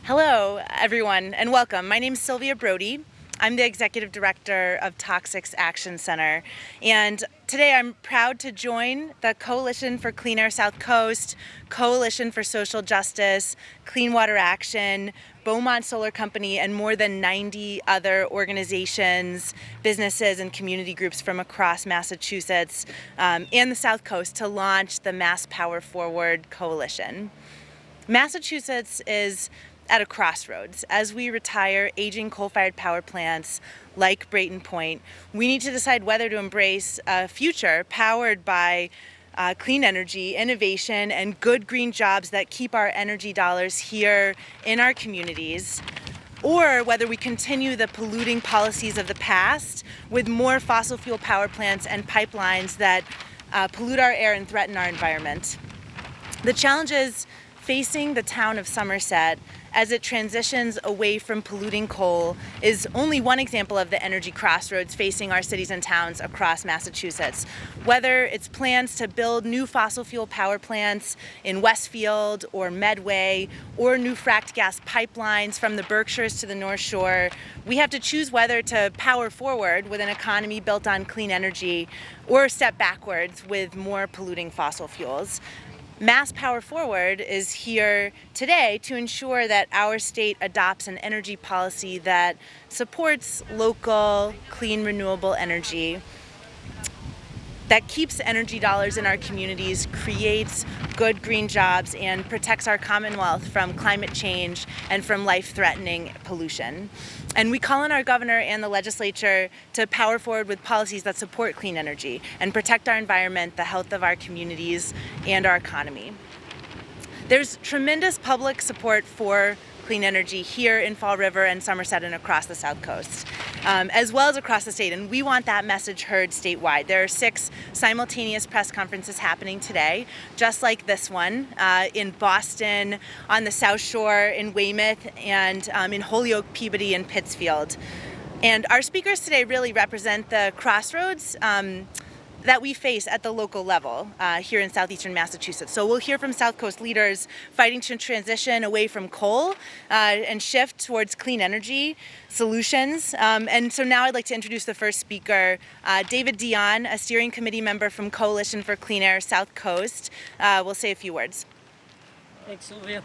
Hello, everyone, and welcome. My name is Sylvia Brody. I'm the Executive Director of Toxics Action Center, and today I'm proud to join the Coalition for Clean Air South Coast, Coalition for Social Justice, Clean Water Action, Beaumont Solar Company, and more than 90 other organizations, businesses, and community groups from across Massachusetts and the South Coast to launch the Mass Power Forward Coalition. Massachusetts is at a crossroads. As we retire aging coal-fired power plants like Brayton Point, we need to decide whether to embrace a future powered by clean energy, innovation, and good green jobs that keep our energy dollars here in our communities, or whether we continue the polluting policies of the past with more fossil fuel power plants and pipelines that pollute our air and threaten our environment. The challenges facing the town of Somerset as it transitions away from polluting coal is only one example of the energy crossroads facing our cities and towns across Massachusetts. Whether it's plans to build new fossil fuel power plants in Westfield or Medway, or new fracked gas pipelines from the Berkshires to the North Shore, we have to choose whether to power forward with an economy built on clean energy or step backwards with more polluting fossil fuels. Mass Power Forward is here today to ensure that our state adopts an energy policy that supports local, clean, renewable energy, that keeps energy dollars in our communities, creates good green jobs, and protects our Commonwealth from climate change and from life-threatening pollution. And we call on our governor and the legislature to power forward with policies that support clean energy and protect our environment, the health of our communities, and our economy. There's tremendous public support for clean energy here in Fall River and Somerset and across the South Coast, as well as across the state, and we want that message heard statewide. There are 6 simultaneous press conferences happening today, just like this one, in Boston, on the South Shore, in Weymouth, and in Holyoke, Peabody, and Pittsfield. And our speakers today really represent the crossroads that we face at the local level here in southeastern Massachusetts. So we'll hear from South Coast leaders fighting to transition away from coal and shift towards clean energy solutions. And so now I'd like to introduce the first speaker, David Dion, a steering committee member from Coalition for Clean Air South Coast, will say a few words. Thanks, Sylvia.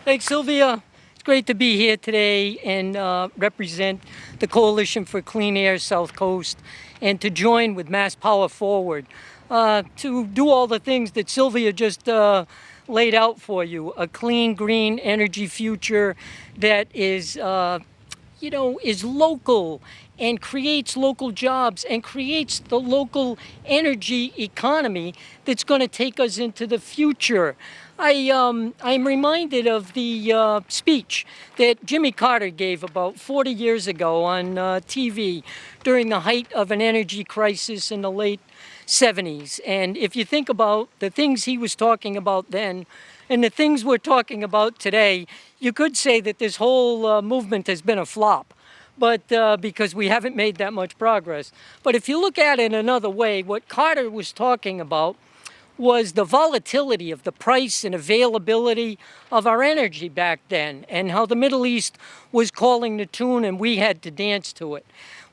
Thanks, Sylvia. It's great to be here today and represent the Coalition for Clean Air South Coast and to join with Mass Power Forward to do all the things that Sylvia just laid out for you. A clean, green energy future that is, is local and creates local jobs and creates the local energy economy that's going to take us into the future. I'm reminded of the speech that Jimmy Carter gave about 40 years ago on TV during the height of an energy crisis in the late 70s. And if you think about the things he was talking about then and the things we're talking about today, you could say that this whole movement has been a flop. But because we haven't made that much progress. But if you look at it another way, what Carter was talking about was the volatility of the price and availability of our energy back then, and how the Middle East was calling the tune and we had to dance to it.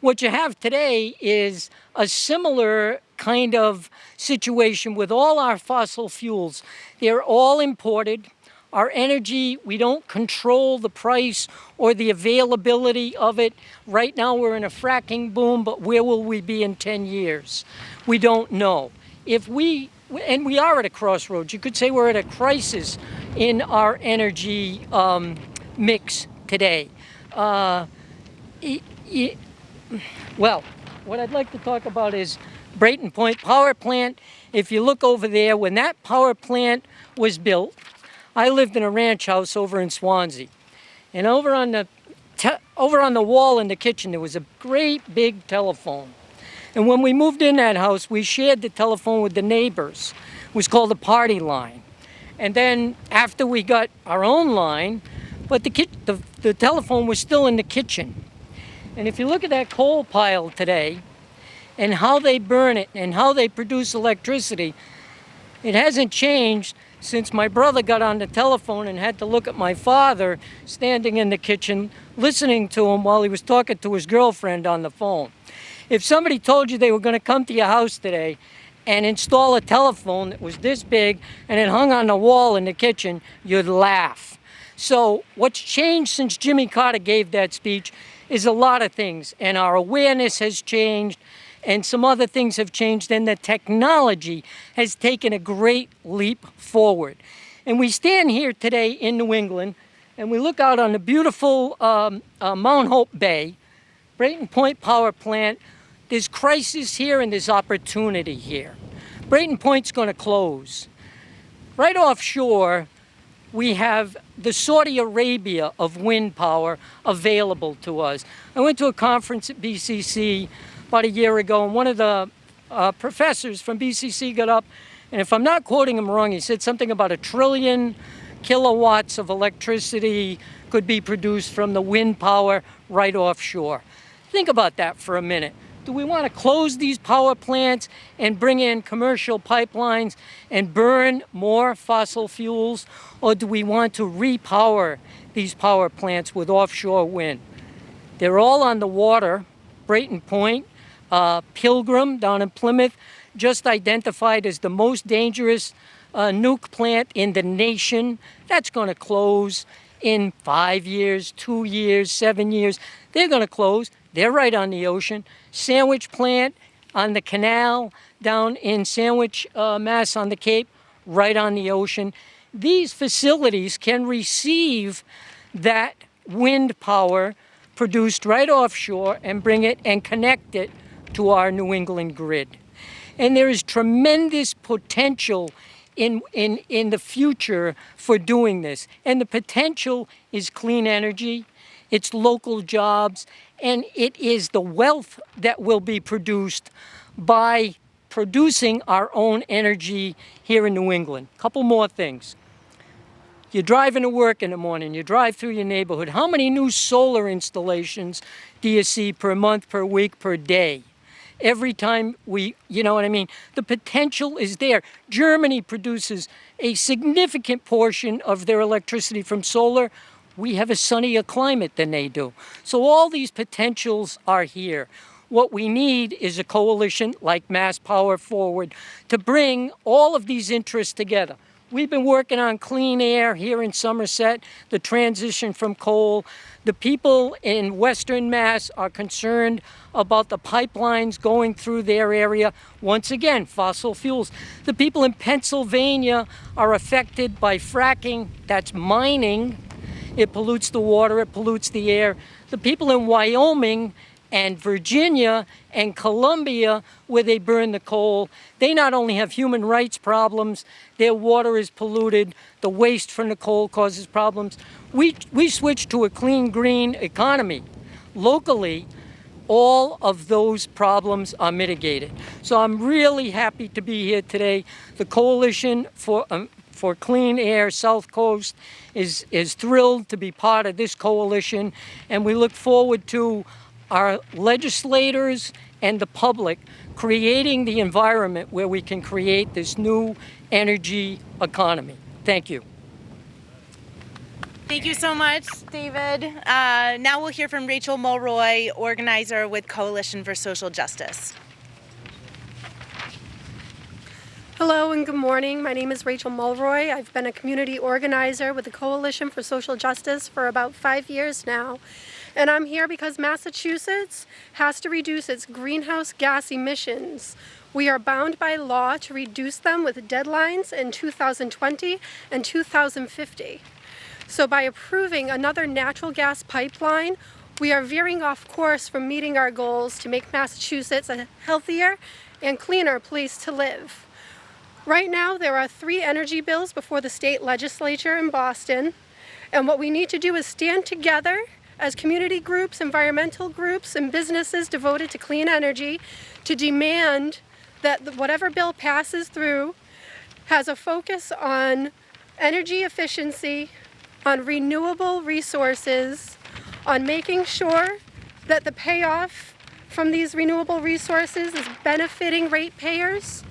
What you have today is a similar kind of situation with all our fossil fuels. They're all imported. Our energy, we don't control the price or the availability of it. Right now we're in a fracking boom, but where will we be in 10 years? We don't know. And we are at a crossroads. You could say we're at a crisis in our energy mix today. Well, what I'd like to talk about is Brayton Point Power Plant. If you look over there, when that power plant was built, I lived in a ranch house over in Swansea. And over on the wall in the kitchen, there was a great big telephone. And when we moved in that house, we shared the telephone with the neighbors. It was called the party line. And then after we got our own line, but the telephone was still in the kitchen. And if you look at that coal pile today and how they burn it and how they produce electricity, It hasn't changed since my brother got on the telephone and had to look at my father standing in the kitchen listening to him while he was talking to his girlfriend on the phone. If somebody told you they were going to come to your house today and install a telephone that was this big and it hung on the wall in the kitchen, you'd laugh. So what's changed since Jimmy Carter gave that speech is a lot of things, and our awareness has changed, and some other things have changed, and the technology has taken a great leap forward. And we stand here today in New England, and we look out on the beautiful Mount Hope Bay, Brayton Point Power Plant. There's crisis here and there's opportunity here. Brayton Point's going to close. Right offshore, we have the Saudi Arabia of wind power available to us. I went to a conference at BCC about a year ago, and one of the professors from BCC got up, and if I'm not quoting him wrong, he said something about 1 trillion kilowatts of electricity could be produced from the wind power right offshore. Think about that for a minute. Do we want to close these power plants and bring in commercial pipelines and burn more fossil fuels? Or do we want to repower these power plants with offshore wind? They're all on the water. Brayton Point, Pilgrim down in Plymouth, just identified as the most dangerous nuke plant in the nation. That's going to close in 5 years, 2 years, 7 years. They're going to close. They're right on the ocean. Sandwich plant on the canal down in Sandwich, Mass on the Cape, right on the ocean. These facilities can receive that wind power produced right offshore and bring it and connect it to our New England grid. And there is tremendous potential in the future for doing this. And the potential is clean energy, it's local jobs, and it is the wealth that will be produced by producing our own energy here in New England. Couple more things. You're driving to work in the morning, you drive through your neighborhood. How many new solar installations do you see per month, per week, per day? Every time you know what I mean? The potential is there. Germany produces a significant portion of their electricity from solar. We have a sunnier climate than they do. So all these potentials are here. What we need is a coalition like Mass Power Forward to bring all of these interests together. We've been working on clean air here in Somerset, the transition from coal. The people in Western Mass are concerned about the pipelines going through their area. Once again, fossil fuels. The people in Pennsylvania are affected by fracking. That's mining. It pollutes the water, it pollutes the air. The people in Wyoming and Virginia and Colombia, where they burn the coal, they not only have human rights problems, their water is polluted, the waste from the coal causes problems. We switched to a clean, green economy. Locally, all of those problems are mitigated. So I'm really happy to be here today. The Coalition for Clean Air South Coast is thrilled to be part of this coalition, and we look forward to our legislators and the public creating the environment where we can create this new energy economy. Thank you. Thank you so much, David. Now we'll hear from Rachel Mulroy, organizer with Coalition for Social Justice. Hello and good morning. My name is Rachel Mulroy. I've been a community organizer with the Coalition for Social Justice for about 5 years now. And I'm here because Massachusetts has to reduce its greenhouse gas emissions. We are bound by law to reduce them with deadlines in 2020 and 2050. So by approving another natural gas pipeline, we are veering off course from meeting our goals to make Massachusetts a healthier and cleaner place to live. Right now, there are 3 energy bills before the state legislature in Boston, and what we need to do is stand together as community groups, environmental groups, and businesses devoted to clean energy to demand that whatever bill passes through has a focus on energy efficiency, on renewable resources, on making sure that the payoff from these renewable resources is benefiting ratepayers,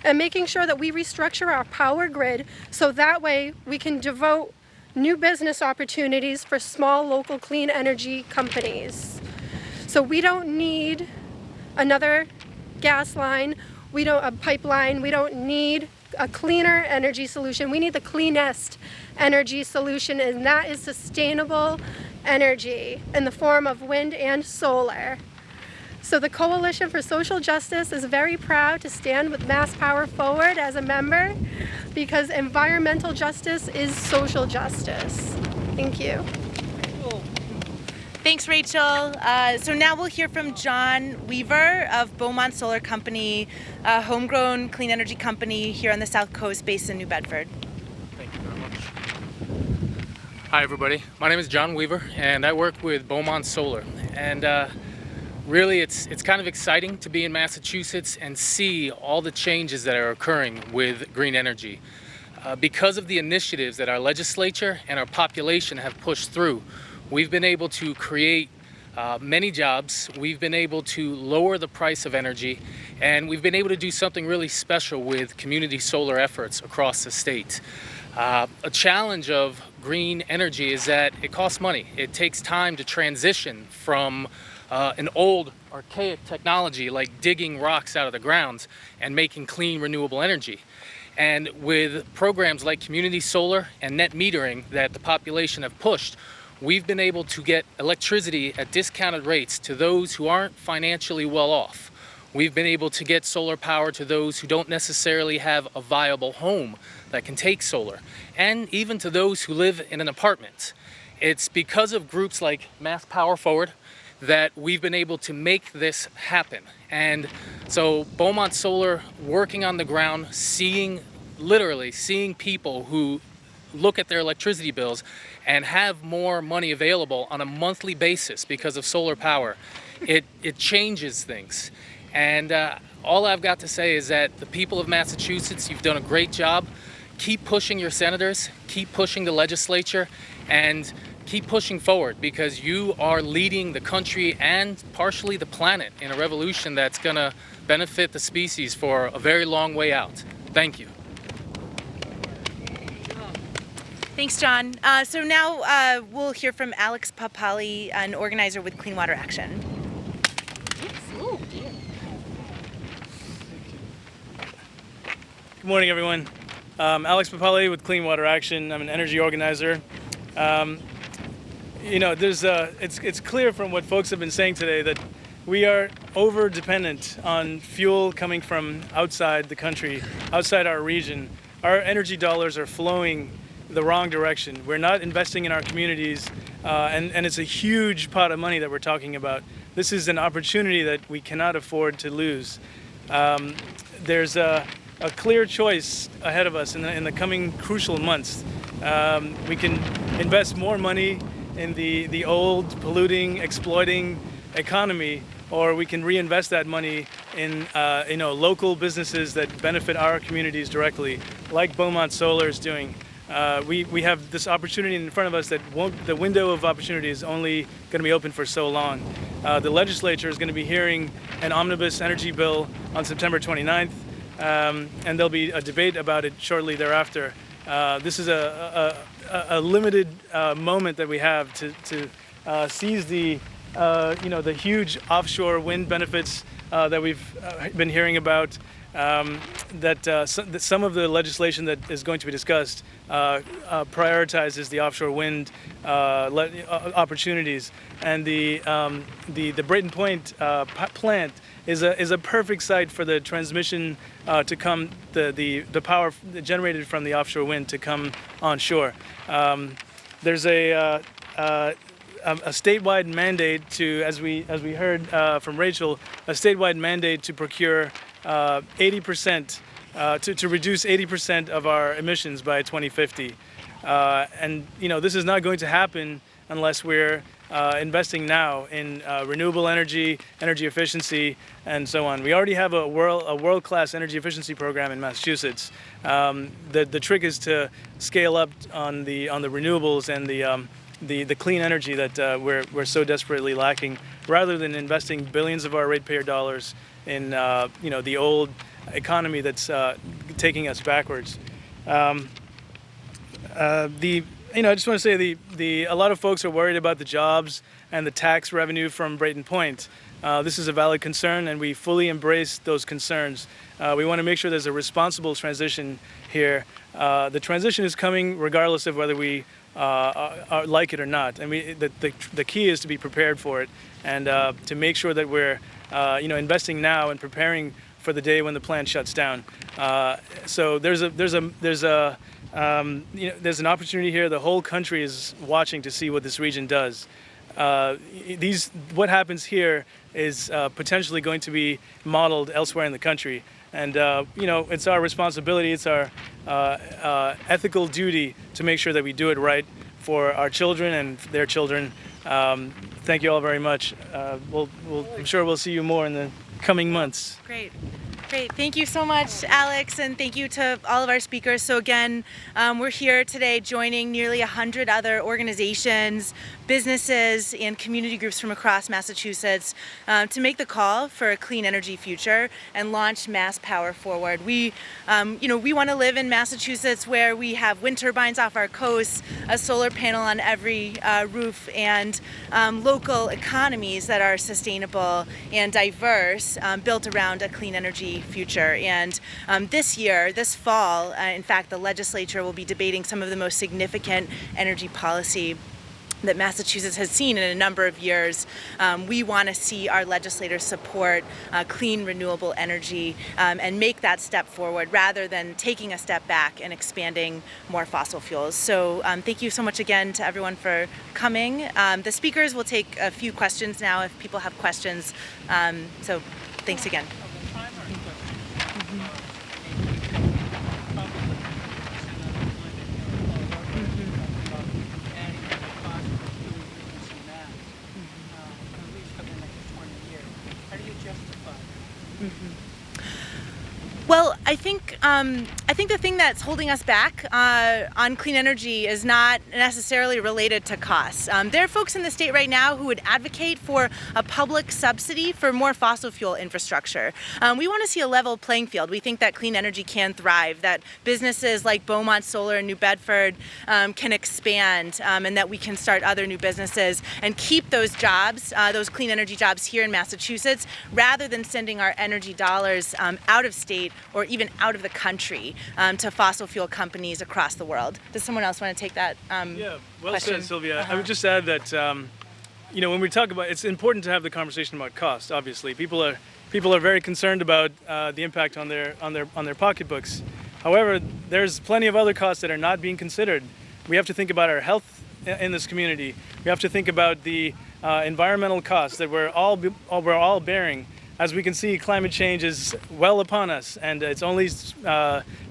and making sure that we restructure our power grid so that way we can devote new business opportunities for small local clean energy companies. So we don't need another gas line, a pipeline, we don't need a cleaner energy solution. We need the cleanest energy solution, and that is sustainable energy in the form of wind and solar. So the Coalition for Social Justice is very proud to stand with MassPower Forward as a member because environmental justice is social justice. Thank you. Thanks, Rachel. So now we'll hear from John Weaver of Beaumont Solar Company, a homegrown clean energy company here on the South Coast based in New Bedford. Thank you very much. Hi everybody, my name is John Weaver and I work with Beaumont Solar. And really it's kind of exciting to be in Massachusetts and see all the changes that are occurring with green energy. Because of the initiatives that our legislature and our population have pushed through, we've been able to create many jobs, we've been able to lower the price of energy, and we've been able to do something really special with community solar efforts across the state. A challenge of green energy is that it costs money. It takes time to transition from an old archaic technology like digging rocks out of the ground and making clean renewable energy. And with programs like community solar and net metering that the population have pushed, we've been able to get electricity at discounted rates to those who aren't financially well off. We've been able to get solar power to those who don't necessarily have a viable home that can take solar, and even to those who live in an apartment. It's because of groups like MassPower Forward that we've been able to make this happen. And so Beaumont Solar working on the ground, literally seeing people who look at their electricity bills and have more money available on a monthly basis because of solar power, it changes things. And all I've got to say is that the people of Massachusetts, you've done a great job. Keep pushing your senators, keep pushing the legislature, and keep pushing forward because you are leading the country and partially the planet in a revolution that's going to benefit the species for a very long way out. Thank you. Thanks, John. So now we'll hear from Alex Papali, an organizer with Clean Water Action. Good morning, everyone. Alex Papali with Clean Water Action. I'm an energy organizer. It's clear from what folks have been saying today that we are over dependent on fuel coming from outside the country, outside our region. Our energy dollars are flowing the wrong direction. We're not investing in our communities, and it's a huge pot of money that we're talking about. This is an opportunity that we cannot afford to lose. There's a clear choice ahead of us in the coming crucial months. We can invest more money in the old, polluting, exploiting economy, or we can reinvest that money in local businesses that benefit our communities directly, like Beaumont Solar is doing. We have this opportunity in front of us that the window of opportunity is only going to be open for so long. The legislature is going to be hearing an omnibus energy bill on September 29th, and there'll be a debate about it shortly thereafter. This is a limited moment that we have to seize the huge offshore wind benefits that we've been hearing about. Some of the legislation that is going to be discussed prioritizes the offshore wind opportunities, and the Brayton Point plant is a perfect site for the transmission to come, the power generated from the offshore wind to come onshore. There's a statewide mandate to, as we heard from Rachel, a statewide mandate to procure 80%, to reduce 80% of our emissions by 2050. And this is not going to happen unless we're investing now in renewable energy, energy efficiency, and so on. We already have a world-class energy efficiency program in Massachusetts. The trick is to scale up on the renewables and the clean energy that we're so desperately lacking, rather than investing billions of our ratepayer dollars in the old economy that's taking us backwards. I just want to say a lot of folks are worried about the jobs and the tax revenue from Brayton Point. This is a valid concern, and we fully embrace those concerns. We want to make sure there's a responsible transition here. The transition is coming regardless of whether we like it or not, and the key is to be prepared for it, and to make sure that we're investing now and preparing for the day when the plant shuts down. So there's an opportunity here. The whole country is watching to see what this region does. What happens here is potentially going to be modeled elsewhere in the country, and it's our responsibility, it's our ethical duty to make sure that we do it right for our children and their children. Thank you all very much. I'm sure we'll see you more in the coming months. Great. Great. Thank you so much, Alex, and thank you to all of our speakers. So again, we're here today joining nearly 100 other organizations, businesses, and community groups from across Massachusetts to make the call for a clean energy future and launch Mass Power Forward. We want to live in Massachusetts where we have wind turbines off our coast, a solar panel on every roof, and local economies that are sustainable and diverse, built around a clean energy future. And this fall, in fact, the legislature will be debating some of the most significant energy policy that Massachusetts has seen in a number of years. We want to see our legislators support clean, renewable energy and make that step forward rather than taking a step back and expanding more fossil fuels. So thank you so much again to everyone for coming. The speakers will take a few questions now if people have questions. So thanks again. Well, I think the thing that's holding us back on clean energy is not necessarily related to costs. There are folks in the state right now who would advocate for a public subsidy for more fossil fuel infrastructure. We want to see a level playing field. We think that clean energy can thrive, that businesses like Beaumont Solar in New Bedford can expand, and that we can start other new businesses and keep those jobs, those clean energy jobs here in Massachusetts, rather than sending our energy dollars out of state or even out of the country to fossil fuel companies across the world. Does someone else want to take that Yeah, well question? said, Sylvia. I would just add that when we talk about, it's important to have the conversation about cost. Obviously, people are very concerned about the impact on their pocketbooks. However, there's plenty of other costs that are not being considered. We have to think about our health in this community. We have to think about the environmental costs that we're all bearing. As we can see, climate change is well upon us, and it's only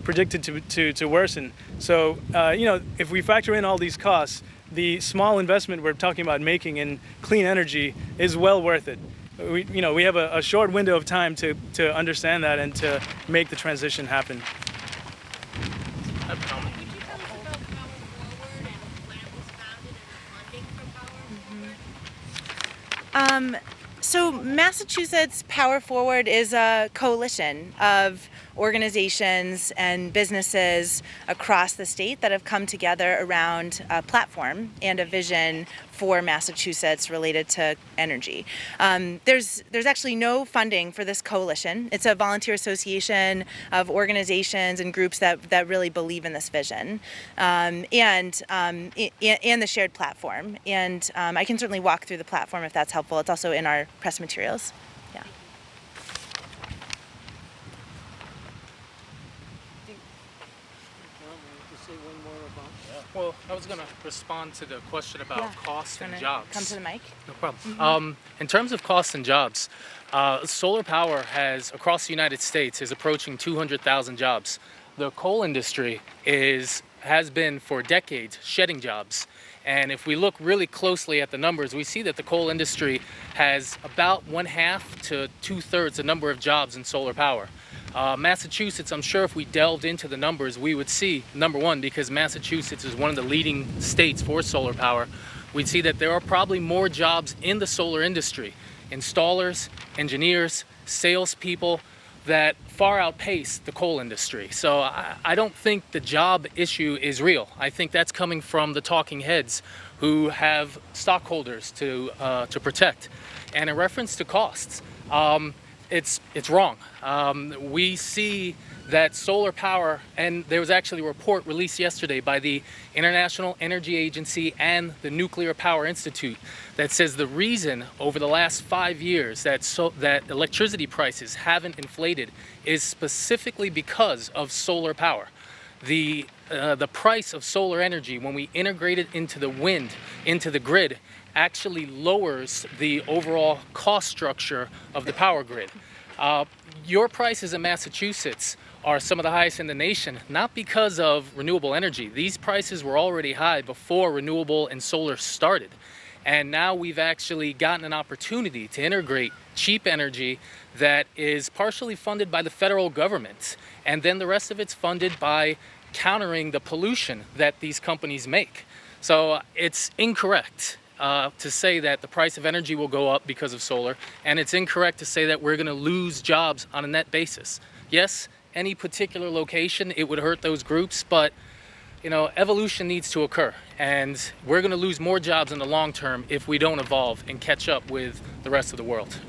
predicted to worsen. So, if we factor in all these costs, the small investment we're talking about making in clean energy is well worth it. We have a short window of time to understand that and to make the transition happen. Could you tell us about Power Forward and when it was founded and funding for Power Forward? So Massachusetts Power Forward is a coalition of organizations and businesses across the state that have come together around a platform and a vision for Massachusetts related to energy. There's actually no funding for this coalition. It's a volunteer association of organizations and groups that really believe in this vision and the shared platform. And I can certainly walk through the platform if that's helpful. It's also in our press materials. Yeah. Well, I was going to respond to the question about cost and jobs. Come to the mic. No problem. In terms of costs and jobs, solar power across the United States is approaching 200,000 jobs. The coal industry has been for decades shedding jobs. And if we look really closely at the numbers, we see that the coal industry has about 1/2 to 2/3 the number of jobs in solar power. Massachusetts, I'm sure if we delved into the numbers, we would see, number one, because Massachusetts is one of the leading states for solar power, we'd see that there are probably more jobs in the solar industry. Installers, engineers, salespeople, that far outpace the coal industry. So I don't think the job issue is real. I think that's coming from the talking heads who have stockholders to protect. And in reference to costs, it's wrong. We see that solar power, and there was actually a report released yesterday by the International Energy Agency and the Nuclear Power Institute that says the reason over the last 5 years that electricity prices haven't inflated is specifically because of solar power. The price of solar energy, when we integrate it into the wind, into the grid, actually lowers the overall cost structure of the power grid. Your prices in Massachusetts are some of the highest in the nation, not because of renewable energy. These prices were already high before renewable and solar started. And now we've actually gotten an opportunity to integrate cheap energy that is partially funded by the federal government. And then the rest of it's funded by countering the pollution that these companies make. So it's incorrect to say that the price of energy will go up because of solar, and it's incorrect to say that we're going to lose jobs on a net basis. Yes, any particular location, it would hurt those groups, but evolution needs to occur, and we're going to lose more jobs in the long term if we don't evolve and catch up with the rest of the world.